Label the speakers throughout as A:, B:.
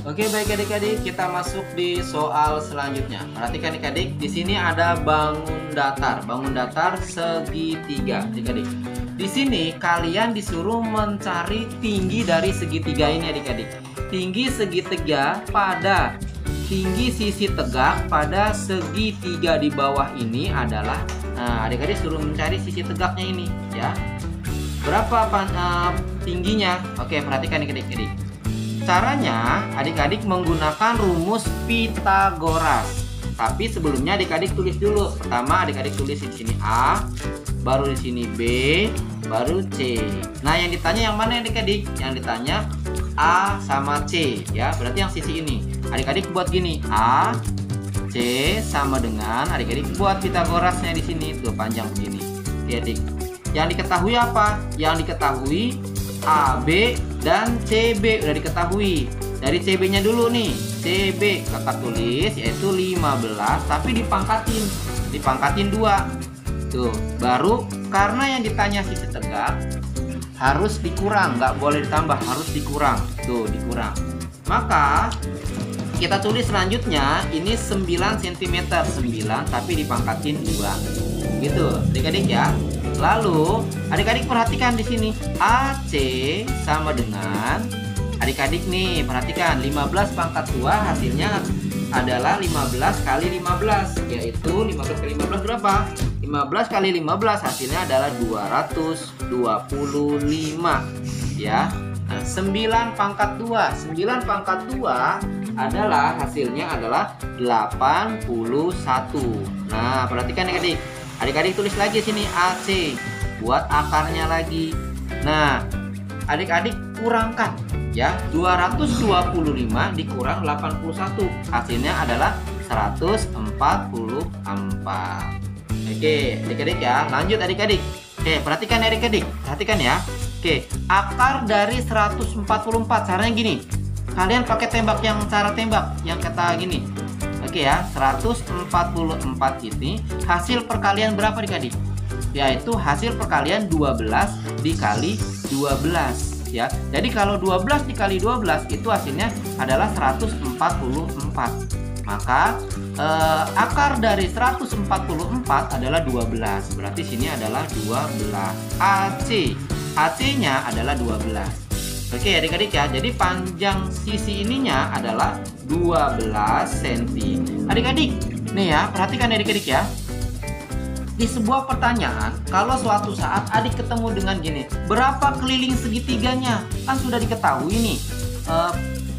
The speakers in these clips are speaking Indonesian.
A: Oke, baik adik-adik, kita masuk di soal selanjutnya. Perhatikan adik-adik, di sini ada bangun datar segitiga, adik-adik. Di sini kalian disuruh mencari tinggi dari segitiga ini, adik-adik. Tinggi segitiga pada tinggi sisi tegak pada segitiga di bawah ini adalah, nah adik-adik suruh mencari sisi tegaknya ini, ya. Berapa tingginya? Oke, perhatikan adik-adik. Caranya, adik-adik menggunakan rumus Pitagoras. Tapi sebelumnya adik-adik tulis dulu. Pertama, adik-adik tulis di sini A, baru di sini B, baru C. Nah, yang ditanya yang mana adik-adik? Yang ditanya A sama C, ya. Berarti yang sisi ini. Adik-adik buat gini, A, C sama dengan, adik-adik buat Pitagorasnya di sini tuh panjang begini. Oke, adik. Yang diketahui apa? Yang diketahui AB dan CB udah diketahui. Dari CB-nya dulu nih. CB kakak tulis yaitu 15 tapi dipangkatin 2. Tuh, baru karena yang ditanya sisi tegak harus dikurang, nggak boleh ditambah, harus dikurang. Tuh, dikurang. Maka kita tulis selanjutnya ini 9 cm, 9 tapi dipangkatin 2. Gitu, adik-adik ya. Lalu, adik-adik perhatikan di sini AC sama dengan, adik-adik nih perhatikan 15 pangkat 2 hasilnya adalah 15 kali 15, yaitu 15 kali 15 berapa? 15 kali 15 hasilnya adalah 225, ya. Nah, 9 pangkat 2 adalah hasilnya adalah 81. Nah, perhatikan adik-adik. Adik-adik tulis lagi sini AC, buat akarnya lagi. Nah, adik-adik kurangkan ya, 225 dikurang 81, hasilnya adalah 144. Oke, adik-adik ya, lanjut adik-adik. Oke, perhatikan adik-adik, perhatikan ya. Oke, akar dari 144 caranya gini. Kalian pakai tembak yang cara tembak yang kata gini. Oke ya, 144 ini hasil perkalian berapa adik-adik? Yaitu hasil perkalian 12 dikali 12 ya. Jadi kalau 12 dikali 12 itu hasilnya adalah 144. Maka akar dari 144 adalah 12. Berarti sini adalah 12. AC-nya adalah 12. Oke adik-adik ya, jadi panjang sisi ininya adalah 12 cm. Adik-adik, nih ya, perhatikan adik-adik ya. Di sebuah pertanyaan, kalau suatu saat adik ketemu dengan gini, berapa keliling segitiganya? Kan sudah diketahui nih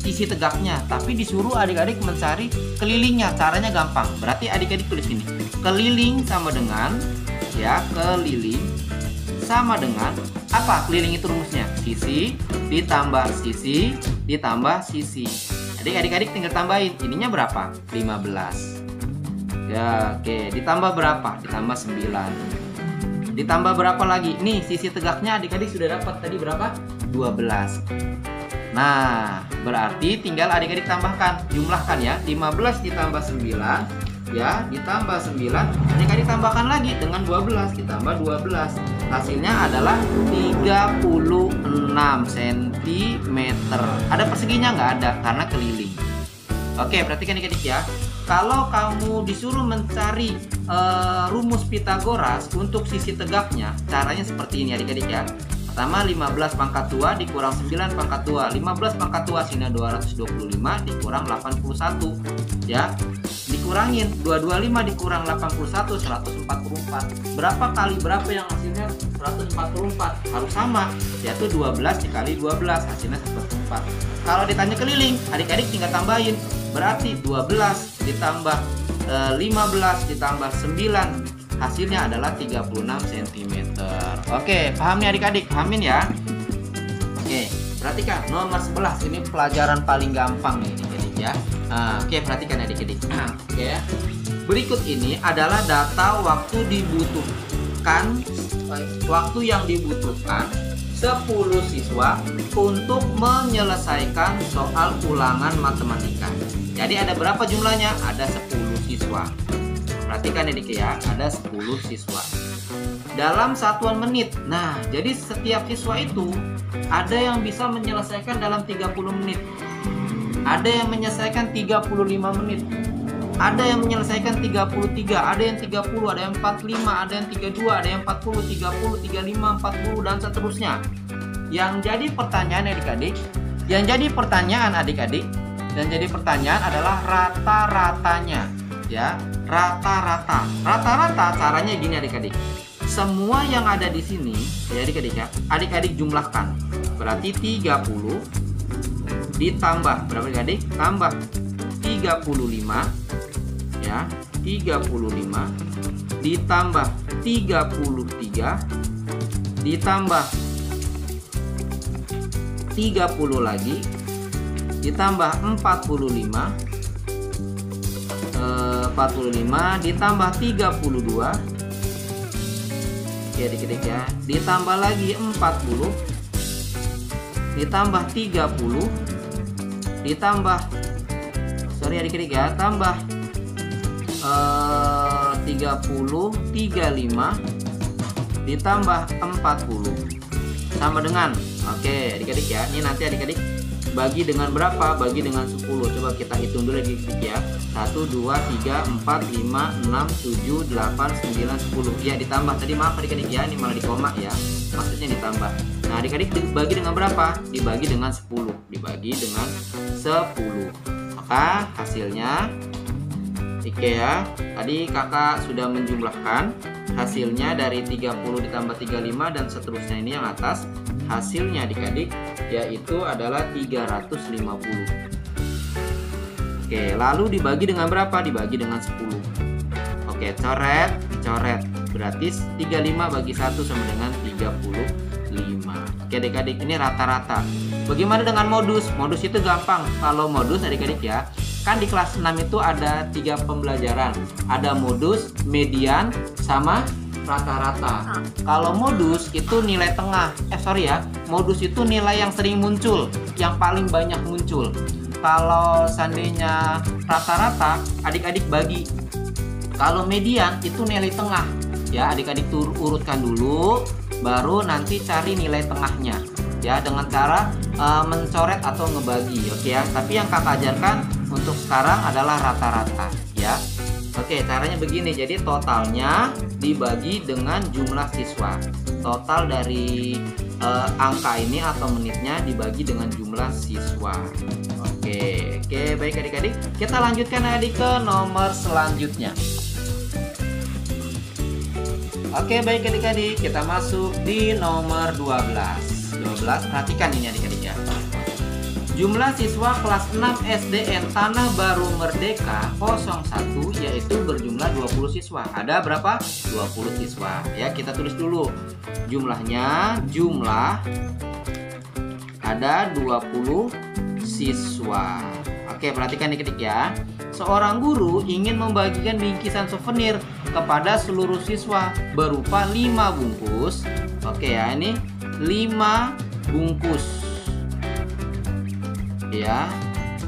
A: sisi tegaknya, tapi disuruh adik-adik mencari kelilingnya. Caranya gampang, berarti adik-adik tulis ini. Keliling sama dengan, ya, keliling sama dengan apa? Keliling itu rumusnya sisi ditambah sisi ditambah sisi. Adik-adik tinggal tambahin, ininya berapa? 15. Ya, oke, ditambah berapa? Ditambah 9. Ditambah berapa lagi? Nih, sisi tegaknya adik-adik sudah dapat tadi berapa? 12. Nah, berarti tinggal adik-adik tambahkan, jumlahkan ya. 15 ditambah 9, ya, ditambah 9, adik-adik tambahkan lagi dengan 12, ditambah 12. Hasilnya adalah 36 cm. Ada perseginya nggak ada, karena keliling. Oke, perhatikan adik-adik ya. Kalau kamu disuruh mencari rumus Pitagoras untuk sisi tegaknya, caranya seperti ini adik-adik ya. Pertama, 15 pangkat 2 dikurang 9 pangkat 2. 15 pangkat 2 sini 225 dikurang 81, ya. Dikurangin 225 dikurang 81, 144. Berapa kali berapa yang hasilnya 144? Harus sama, yaitu 12 dikali 12 hasilnya 144. Kalau ditanya keliling, adik-adik tinggal tambahin. Berarti 12 ditambah 15 ditambah 9 hasilnya adalah 36 cm. Oke, paham nih adik-adik? Pahamin ya. Oke, perhatikan nomor 11. Ini pelajaran paling gampang nih adik-adik ya. Oke, perhatikan adik-adik. Oke. Berikut ini adalah data waktu yang dibutuhkan 10 siswa untuk menyelesaikan soal ulangan matematika. Jadi ada berapa jumlahnya? Ada 10 siswa. Perhatikan adik ya, ada 10 siswa. Dalam satuan menit. Nah, jadi setiap siswa itu ada yang bisa menyelesaikan dalam 30 menit. Ada yang menyelesaikan 35 menit. Ada yang menyelesaikan 33, ada yang 30, ada yang 45, ada yang 32, ada yang 40, 30, 35, 40 dan seterusnya. Yang jadi pertanyaan adik-adik, dan jadi pertanyaan adalah rata-ratanya, ya. Rata-rata caranya gini adik-adik. Semua yang ada di sini, ya adik-adik ya, adik-adik jumlahkan. Berarti 30 ditambah berapa adik-adik? Tambah 35, ya, 35 ditambah 33 ditambah 30 lagi ditambah 45 ditambah 32, oke adik-adik ya, ditambah lagi 40 ditambah 30 ditambah adik-adik ya, tambah 30, 35 ditambah 40 sama dengan, oke adik-adik ya, ini nanti adik-adik bagi dengan berapa? Bagi dengan 10. Coba kita hitung dulu adik-adik ya. 1, 2, 3, 4, 5, 6, 7, 8, 9, 10. Ya ditambah tadi, maaf adik-adik ya, ini malah di koma ya, maksudnya ditambah. Nah adik-adik dibagi dengan berapa? Dibagi dengan 10. Dibagi dengan 10. Maka hasilnya, oke ya, tadi kakak sudah menjumlahkan hasilnya dari 30 ditambah 35 dan seterusnya, ini yang atas. Hasilnya adik-adik yaitu adalah 350. Oke, lalu dibagi dengan berapa? Dibagi dengan 10. Oke, coret. Berarti 35 bagi 1 sama dengan 35. Oke adik-adik, ini rata-rata. Bagaimana dengan modus? Modus itu gampang. Kalau modus adik-adik ya, kan di kelas 6 itu ada 3 pembelajaran. Ada modus, median, sama rata-rata. Kalau modus itu nilai tengah. Modus itu nilai yang sering muncul, yang paling banyak muncul. Kalau seandainya rata-rata, adik-adik bagi. Kalau median itu nilai tengah. Ya, adik-adik urutkan dulu, baru nanti cari nilai tengahnya. Ya, dengan cara mencoret atau ngebagi, oke ya. Tapi yang kakak ajarkan untuk sekarang adalah rata-rata, ya. Oke, caranya begini. Jadi totalnya dibagi dengan jumlah siswa. Total dari angka ini atau menitnya dibagi dengan jumlah siswa. Oke, baik adik-adik. Kita lanjutkan adik ke nomor selanjutnya. Oke, baik adik-adik. Kita masuk di nomor 12. Perhatikan ini adik-adik ya. Jumlah siswa kelas 6 SDN Tanah Baru Merdeka 01 yaitu berjumlah 20 siswa. Ada berapa? 20 siswa. Ya, kita tulis dulu. Jumlahnya, ada 20 siswa. Oke, perhatikan adik-adik ya. Seorang guru ingin membagikan bingkisan souvenir kepada seluruh siswa berupa 5 bungkus. Oke ya, ini 5 bungkus. Ya,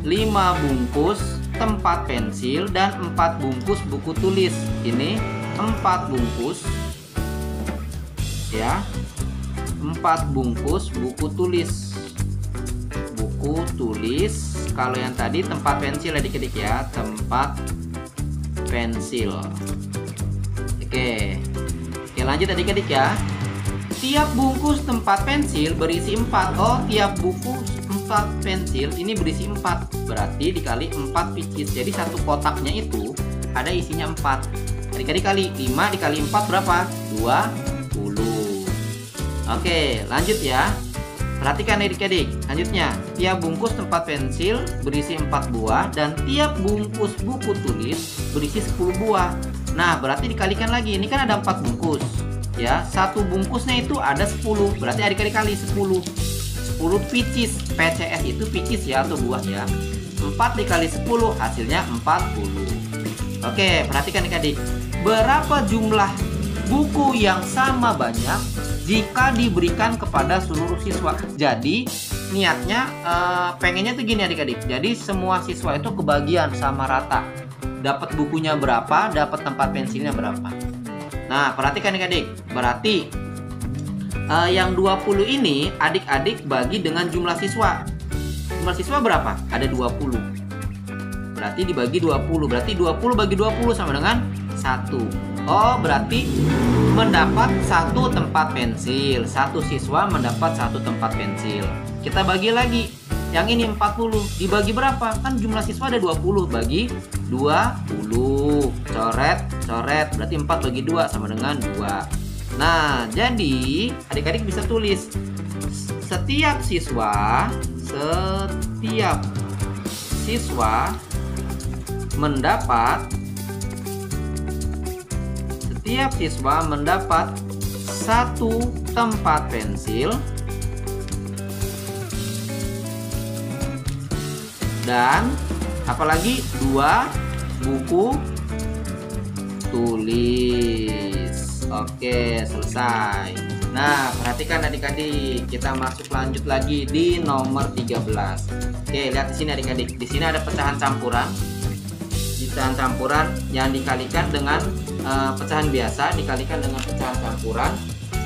A: 5 bungkus tempat pensil dan 4 bungkus buku tulis. Ini 4 bungkus, ya, 4 bungkus buku tulis. Kalau yang tadi tempat pensil adik-adik ya, tempat pensil. Oke, lanjut adik-adik ya. Tiap bungkus tempat pensil berisi 4. Oh, tiap bungkus 4 pensil ini berisi 4. Berarti dikali 4 pieces. Jadi satu kotaknya itu ada isinya 4. Adik-adik kali 5 dikali 4 berapa? 20. Oke, lanjut ya. Perhatikan adik-adik. Selanjutnya, tiap bungkus tempat pensil berisi 4 buah dan tiap bungkus buku tulis berisi 10 buah. Nah, berarti dikalikan lagi. Ini kan ada 4 bungkus. Ya, satu bungkusnya itu ada 10. Berarti adik-adik kali 10 pieces. PCS itu pieces ya, atau buah ya. 4 dikali 10 hasilnya 40. Oke, perhatikan adik-adik. Berapa jumlah buku yang sama banyak jika diberikan kepada seluruh siswa? Jadi niatnya pengennya tuh gini adik-adik. Jadi semua siswa itu kebagian sama rata. Dapat bukunya berapa, dapat tempat pensilnya berapa. Nah, perhatikan adik-adik. Berarti yang 20 ini adik-adik bagi dengan jumlah siswa. jumlah siswa berapa? Ada 20. Berarti dibagi 20. Berarti 20 bagi 20 sama dengan 1. Oh, berarti mendapat 1 tempat pensil. 1 siswa mendapat 1 tempat pensil. Kita bagi lagi. Yang ini 40. Dibagi berapa? Kan jumlah siswa ada 20. Bagi 20. Coret, coret. Berarti 4 bagi 2 sama dengan 2. Nah, jadi adik-adik bisa tulis setiap siswa mendapat satu tempat pensil dan apalagi 2 buku tulis. Oke, selesai. Nah, perhatikan adik-adik, kita masuk lanjut lagi di nomor 13. Oke, lihat di sini adik-adik. Di sini ada pecahan campuran. Pecahan campuran yang dikalikan dengan pecahan biasa dikalikan dengan pecahan campuran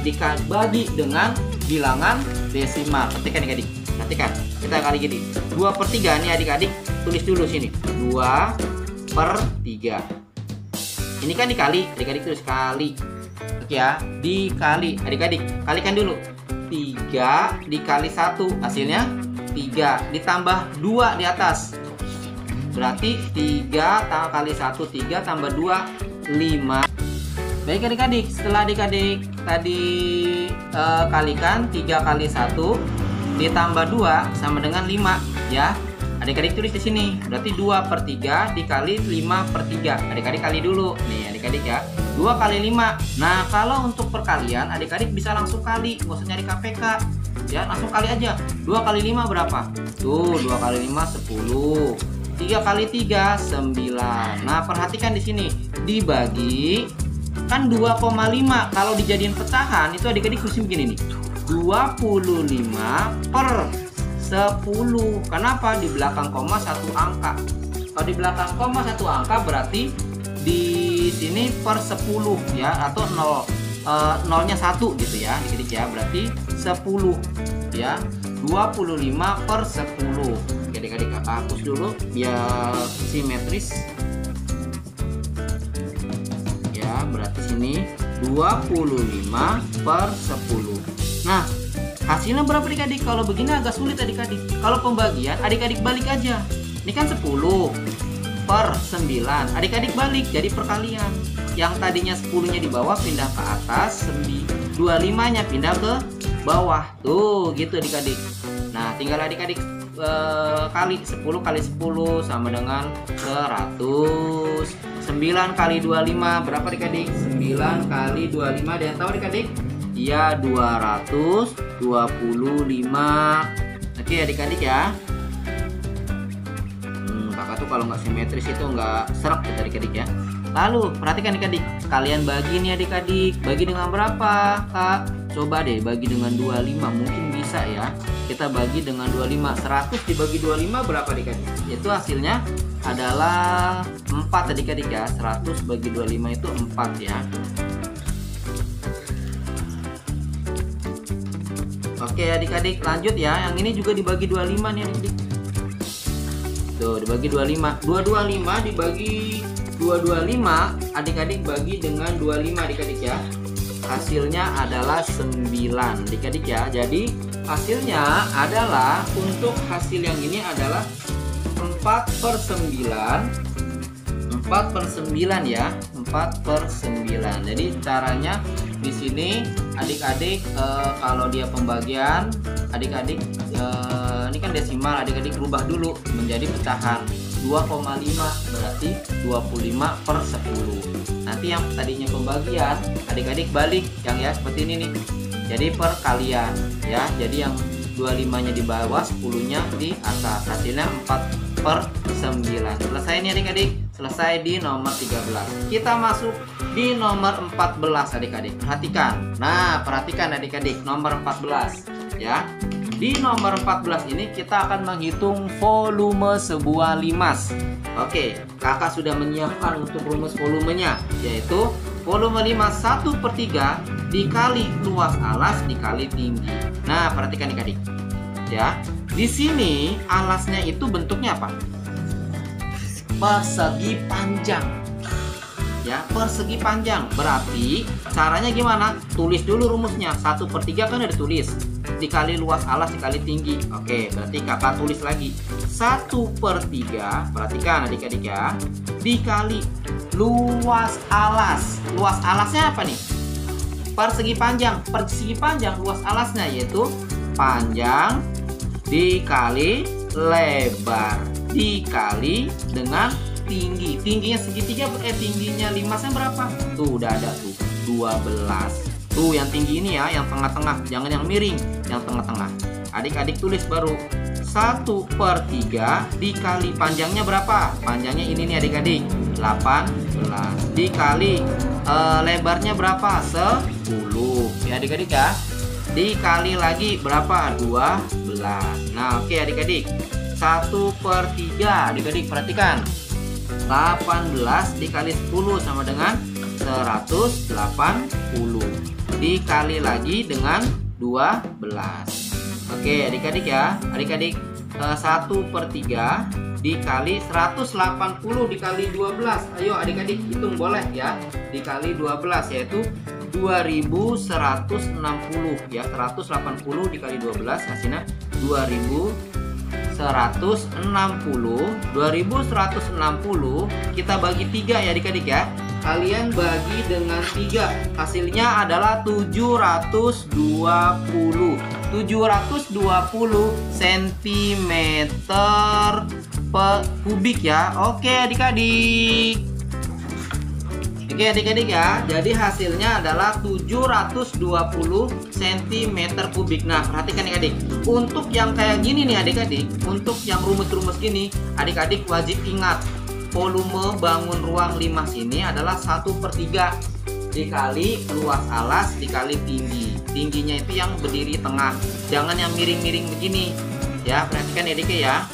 A: dibagi dengan bilangan desimal. Perhatikan adik-adik. Perhatikan. Kita kali gini. 2/3 nih adik-adik. Tulis dulu sini. 2/3. Ini kan dikali, adik-adik tulis kali. Ya, dikali. Adik-adik, kalikan dulu. 3 dikali 1, hasilnya 3. Ditambah 2 di atas. Berarti 3 kali 1, 3 tambah 2, 5. Baik adik-adik, setelah adik-adik tadi kalikan 3 kali 1 ditambah 2 sama dengan 5 ya. Adik-adik tulis di sini. Berarti 2/3 dikali 5/3. Adik-adik kali dulu. Nih adik-adik ya. 2 kali 5. Nah, kalau untuk perkalian adik-adik bisa langsung kali, nggak usah nyari KPK. Ya, langsung kali aja. 2 kali 5 berapa? Tuh, 2 kali 5 10. 3 kali 3 9. Nah, perhatikan di sini. Dibagi kan 2,5. Kalau dijadiin pecahan itu adik-adik tulis begini nih. 25/10. Kenapa? Di belakang koma 1 angka. Kalau di belakang koma 1 angka berarti di sini per 10 ya, atau 0 nya 1 gitu ya adik-adik ya. Berarti 10 ya. 25/10. Adik-adik hapus dulu biar simetris ya. Berarti sini 25/10. Nah, hasilnya berapa adik-adik? Kalau begini agak sulit adik-adik. Kalau pembagian adik-adik balik aja. Ini kan 10/9. Adik-adik balik jadi perkalian. Yang tadinya 10-nya di bawah pindah ke atas, 25-nya pindah ke bawah. Tuh, gitu adik-adik. Nah, tinggal adik-adik kali 10 kali 10 sama dengan 100. 9 kali 25 berapa adik-adik? 9 kali 25 ada yang tahu adik-adik? Iya, 225. Oke adik-adik ya. Kakak tuh kalau nggak simetris itu nggak serak ya adik-adik ya. Lalu perhatikan adik-adik, kalian bagi nih adik-adik. Bagi dengan berapa Kak? Coba deh bagi dengan 25, mungkin bisa ya. Kita bagi dengan 25. 100 dibagi 25 berapa adik-adik? Itu hasilnya adalah 4 adik-adik ya. 100 bagi 25 itu 4 ya. Oke adik-adik, lanjut ya. Yang ini juga dibagi 25 nih adik-adik. Tuh, dibagi 25. 225 dibagi 225, adik-adik bagi dengan 25 adik-adik ya. Hasilnya adalah 9 adik-adik ya. Jadi hasilnya adalah, untuk hasil yang ini adalah 4/9. 4/9 ya. 4/9. Jadi caranya di sini adik-adik kalau dia pembagian, adik-adik ini kan desimal, adik-adik rubah dulu menjadi pecahan. 2,5 berarti 25/10. Nanti yang tadinya pembagian adik-adik balik yang ya seperti ini nih. Jadi perkalian ya. Jadi yang 25-nya di bawah, 10-nya di atas. Hasilnya 4/9. Selesai nih adik-adik. Selesai di nomor 13. Kita masuk di nomor 14 adik-adik. Perhatikan. Nah, perhatikan adik-adik nomor 14 ya. Di nomor 14 ini kita akan menghitung volume sebuah limas. Oke, kakak sudah menyiapkan untuk rumus volumenya, yaitu volume limas 1/3 dikali luas alas dikali tinggi. Nah, perhatikan adik-adik. ya. Di sini alasnya itu bentuknya apa? Persegi panjang. Ya, persegi panjang. Berarti caranya gimana? Tulis dulu rumusnya. 1/3 kan udah ditulis. Dikali luas alas dikali tinggi. Oke, berarti kakak tulis lagi. 1/3, perhatikan adik-adik ya. Dikali luas alas. Luas alasnya apa nih? Persegi panjang. Persegi panjang luas alasnya yaitu panjang dikali lebar dikali dengan tinggi. Tingginya segitiga tingginya 5 berapa? Tuh udah ada tuh 12. Tuh yang tinggi ini ya, yang tengah-tengah, jangan yang miring, yang tengah-tengah. Adik-adik tulis baru 1/3 dikali panjangnya berapa? Panjangnya ini nih adik-adik, 18 dikali lebarnya berapa? 10 ya adik-adik ya. Dikali lagi berapa? 12. Nah oke adik-adik, 1/3 adik-adik perhatikan, 18 dikali 10 sama dengan 180 dikali lagi dengan 12. Oke adik-adik ya, adik-adik 1/3 dikali 180 dikali 12. Ayo adik-adik hitung boleh ya. Dikali 12 yaitu 2160 ya. 180 dikali 12 hasilnya 2160 kita bagi 3 ya adik-adik ya. Kalian bagi dengan 3, hasilnya adalah 720 cm kubik ya. Oke adik-adik. Oke adik-adik ya. Jadi hasilnya adalah 720 cm kubik. Nah perhatikan adik-adik. Untuk yang kayak gini nih adik-adik, untuk yang rumus-rumus gini, adik-adik wajib ingat volume bangun ruang limas ini adalah 1/3 dikali luas alas dikali tinggi. Tingginya itu yang berdiri tengah, jangan yang miring-miring begini ya. Perhatikan adik ya.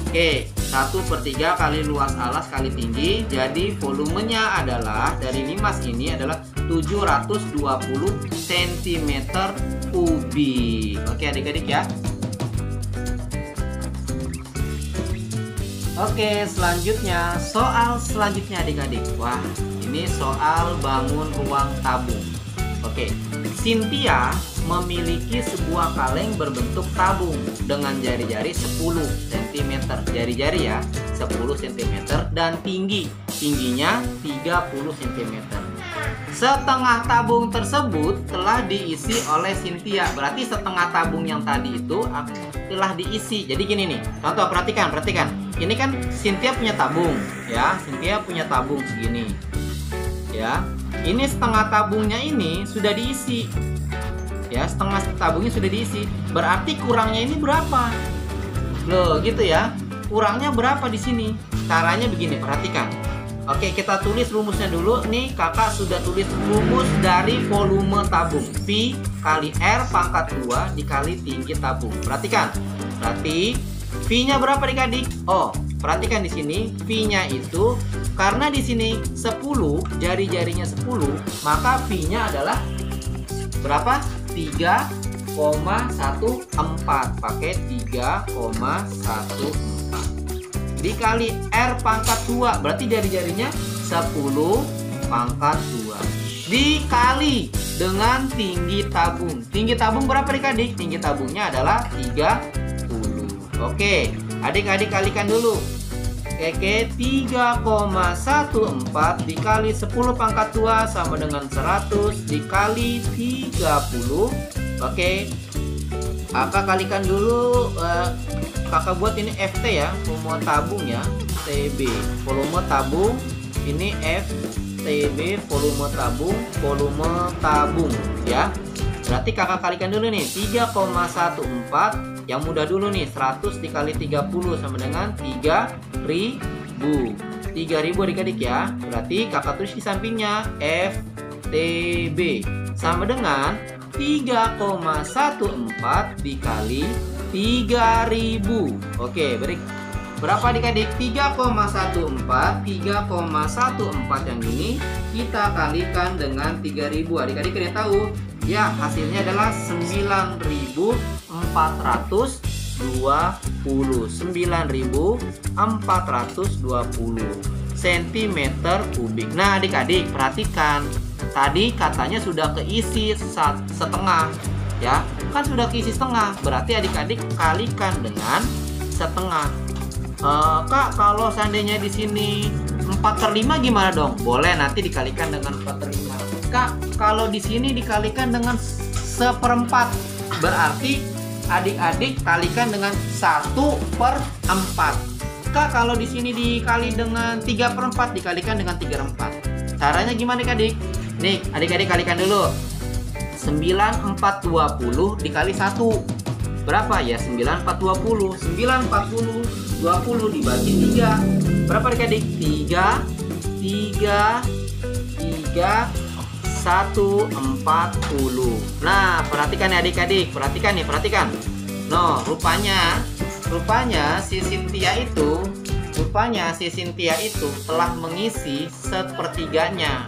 A: Oke, 1/3 kali luas alas kali tinggi. Jadi volumenya adalah dari limas ini adalah 720 cm kubik. Oke adik-adik ya. Oke, selanjutnya soal selanjutnya adik-adik. Wah, ini soal bangun ruang tabung. Oke, Cynthia memiliki sebuah kaleng berbentuk tabung dengan jari-jari 10 cm. Jari-jari ya, 10 cm dan tingginya 30 cm. Setengah tabung tersebut telah diisi oleh Cynthia. Berarti setengah tabung yang tadi itu telah diisi. Jadi gini nih, contoh perhatikan. Ini kan Cynthia punya tabung ya. Cynthia punya tabung segini ya. Ini setengah tabungnya ini sudah diisi ya. Setengah tabungnya sudah diisi. Berarti kurangnya ini berapa? Loh gitu ya. Kurangnya berapa di sini? Caranya begini, perhatikan. Oke, kita tulis rumusnya dulu. Nih kakak sudah tulis rumus dari volume tabung. V kali R pangkat 2 dikali tinggi tabung. Perhatikan. Berarti V-nya berapa adik-adik? Oh, perhatikan di sini V-nya itu karena di sini 10, jari-jarinya 10, maka V-nya adalah berapa? 3,14. Pakai 3,14 dikali R pangkat 2, berarti jari-jarinya 10 pangkat 2 dikali dengan tinggi tabung. Tinggi tabung berapa adik-adik? Tinggi tabungnya adalah 30. Oke, adik-adik kalikan dulu. Oke, 3,14 dikali 10 pangkat 2 sama dengan 100 dikali 30. Oke, kakak kalikan dulu. Kakak buat ini FT ya, volume tabung ya, TB. Volume tabung ini FTB, volume tabung ya. Berarti kakak kalikan dulu nih, 3,14. Yang mudah dulu nih, 100 dikali 30 sama dengan 3.000. 3.000 adik-adik ya. Berarti kakak tulis di sampingnya FTB sama dengan 3,14 dikali 3.000. Oke, berapa adik-adik? 3,14 yang ini kita kalikan dengan 3.000. Adik-adik kalian tahu ya, hasilnya adalah 9.400 cm kubik. Nah adik-adik perhatikan, tadi katanya sudah keisi setengah ya, kan sudah keisi setengah, berarti adik-adik kalikan dengan setengah. Kak, kalau seandainya di sini 4/5 gimana dong? Boleh, nanti dikalikan dengan 4/5. Kak, kalau di sini dikalikan dengan 1/4, berarti adik-adik kalikan dengan 1/4. Kak, kalau di sini dikali dengan 3/4, dikalikan dengan 3/4. Caranya gimana adik-adik? Nih, adik-adik kalikan dulu. 9, 4, 20 dikali 1. Berapa ya? 9, 4, 20. 9, 40, 20 dibagi 3. Berapa adik-adik? 3, 1, 40. Nah, perhatikan ya adik-adik. Perhatikan nih, perhatikan. No, rupanya si Cynthia itu telah mengisi 1/3-nya.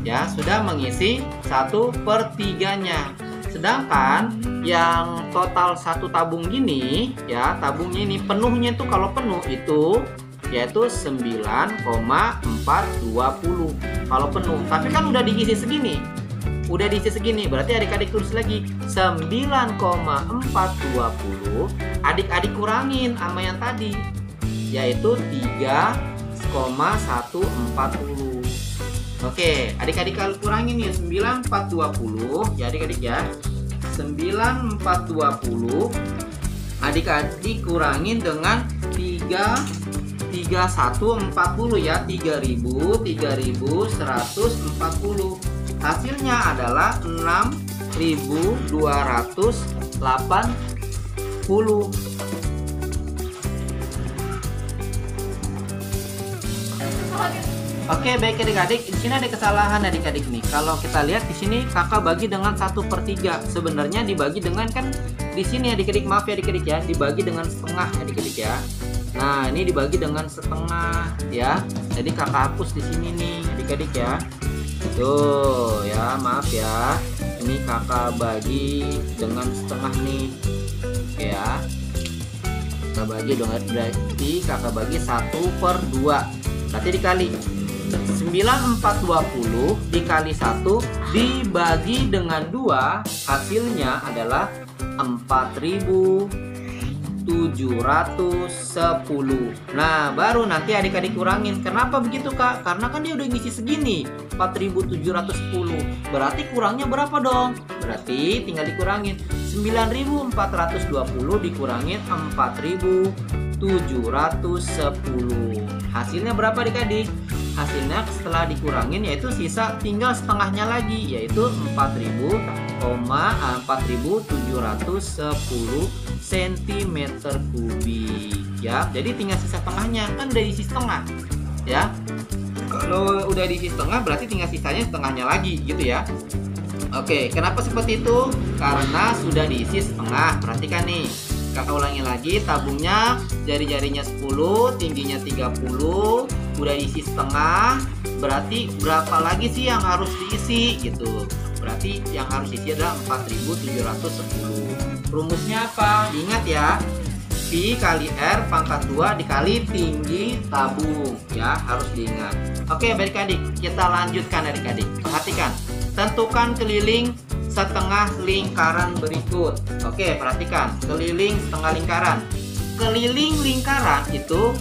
A: Ya, sudah mengisi 1/3-nya. Sedangkan yang total satu tabung gini, ya, tabungnya ini penuhnya itu kalau penuh itu yaitu 9,420 kalau penuh. Tapi kan udah diisi segini. Berarti adik-adik tulis lagi 9,420, adik-adik kurangin sama yang tadi yaitu 3,140. Oke, adik-adik kurangin ya 9,420 ya adik-adik ya. 9,420 adik-adik kurangin dengan 3,140 ya, 3.140. Hasilnya adalah 6.280. Oke, baik adik-adik. Di sini ada kesalahan adik-adik nih. Kalau kita lihat di sini kakak bagi dengan 1/3. Sebenarnya dibagi dengan, kan di sini adik-adik, maaf ya adik-adik ya, dibagi dengan setengah adik-adik ya. Nah, ini dibagi dengan setengah ya. Jadi kakak hapus di sini nih adik-adik ya. Tuh ya, maaf ya. Ini kakak bagi dengan setengah nih. Oke ya. Kakak bagi dengan, berarti kakak bagi 1/2. Berarti dikali 9,420 dikali 1 dibagi dengan 2, hasilnya adalah 4.710. Nah, baru nanti adik-adik kurangin. Kenapa begitu, Kak? Karena kan dia udah ngisi segini, 4.710. Berarti kurangnya berapa dong? Berarti tinggal dikurangin 9.420 dikurangin 4.710. Hasilnya berapa adik-adik? Hasilnya setelah dikurangin yaitu sisa tinggal setengahnya lagi, yaitu 4.710 cm kubik ya. Jadi tinggal sisa setengahnya, kan udah diisi setengah ya. Kalau udah diisi setengah berarti tinggal sisanya setengahnya lagi gitu ya. Oke, kenapa seperti itu? Karena sudah diisi setengah. Perhatikan nih, kakak ulangi lagi, tabungnya jari-jarinya 10, tingginya 30, udah diisi setengah. Berarti berapa lagi sih yang harus diisi gitu? Berarti yang harus diisi adalah 4.710. Rumusnya apa? Ingat ya, Pi kali R pangkat 2 dikali tinggi tabung ya, harus diingat. Oke, adik-adik, kita lanjutkan adik-adik. Perhatikan, tentukan keliling setengah lingkaran berikut. Oke, perhatikan, keliling setengah lingkaran. Keliling lingkaran itu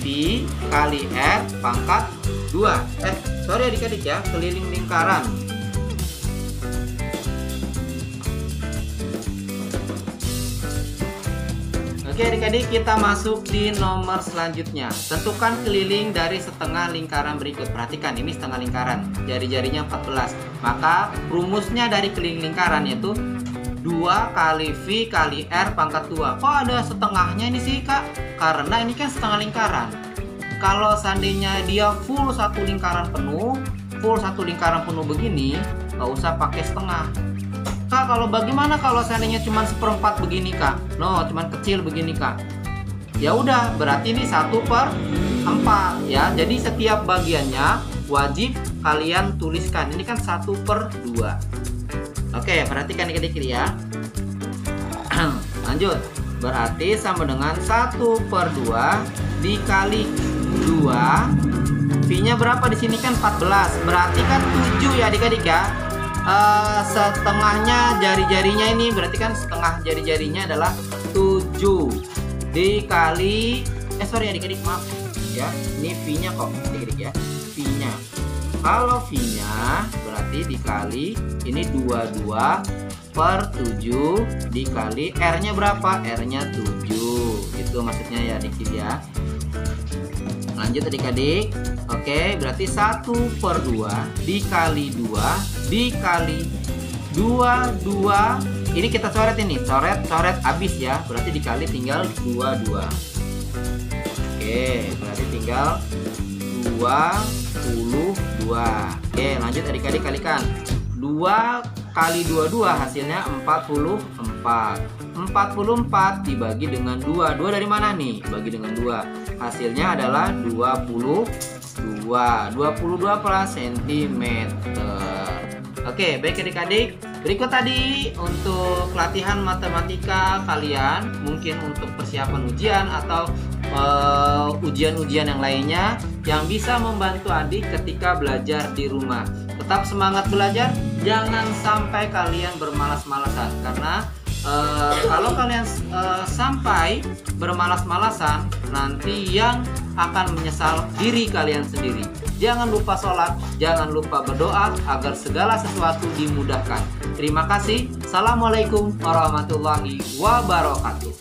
A: Pi kali R pangkat 2. Sorry adik-adik ya, keliling lingkaran. Oke adik-adik, kita masuk di nomor selanjutnya. Tentukan keliling dari setengah lingkaran berikut. Perhatikan, ini setengah lingkaran, jari-jarinya 14. Maka rumusnya dari keliling lingkaran yaitu 2 kali V kali R pangkat 2. Kok ada setengahnya ini sih, Kak? Karena ini kan setengah lingkaran. Kalau seandainya dia full satu lingkaran penuh begini, nggak usah pakai setengah. Kak, kalau bagaimana kalau seandainya cuma 1/4 begini, Kak? No, cuma kecil begini, Kak. Ya udah, berarti ini 1/4 ya. Jadi setiap bagiannya wajib kalian tuliskan. Ini kan 1/2. Oke, perhatikan adik-adik ya. Lanjut. berarti sama dengan 1/2 dikali 2. V-nya berapa di sini kan 14. Berarti kan 7 ya adik-adik ya. Setengahnya jari-jarinya ini berarti kan setengah jari-jarinya adalah 7 dikali sorry adik-adik, maaf ya. Ini V-nya kok adik-adik ya. V-nya. Kalau V-nya berarti dikali ini 22/7 dikali R-nya berapa? R-nya 7. Itu maksudnya ya adik-adik ya. Lanjut adik-adik. Oke, berarti 1/2 dikali 2 dikali 22. Ini kita coret ini, coret habis ya. Berarti dikali tinggal 22. Oke, berarti tinggal 22. Oke, lanjut adik-adik kalikan. 2 kali 22 hasilnya 44. 44 dibagi dengan 2. 2 dari mana nih? Bagi dengan 2. Hasilnya adalah 22. 22 cm. Oke, baik adik-adik. Berikut tadi untuk latihan matematika kalian, mungkin untuk persiapan ujian atau ujian-ujian yang lainnya yang bisa membantu adik ketika belajar di rumah. Tetap semangat belajar, jangan sampai kalian bermalas-malasan, karena kalau kalian sampai bermalas-malasan, nanti yang akan menyesal diri kalian sendiri. Jangan lupa sholat, jangan lupa berdoa agar segala sesuatu dimudahkan. Terima kasih. Assalamualaikum warahmatullahi wabarakatuh.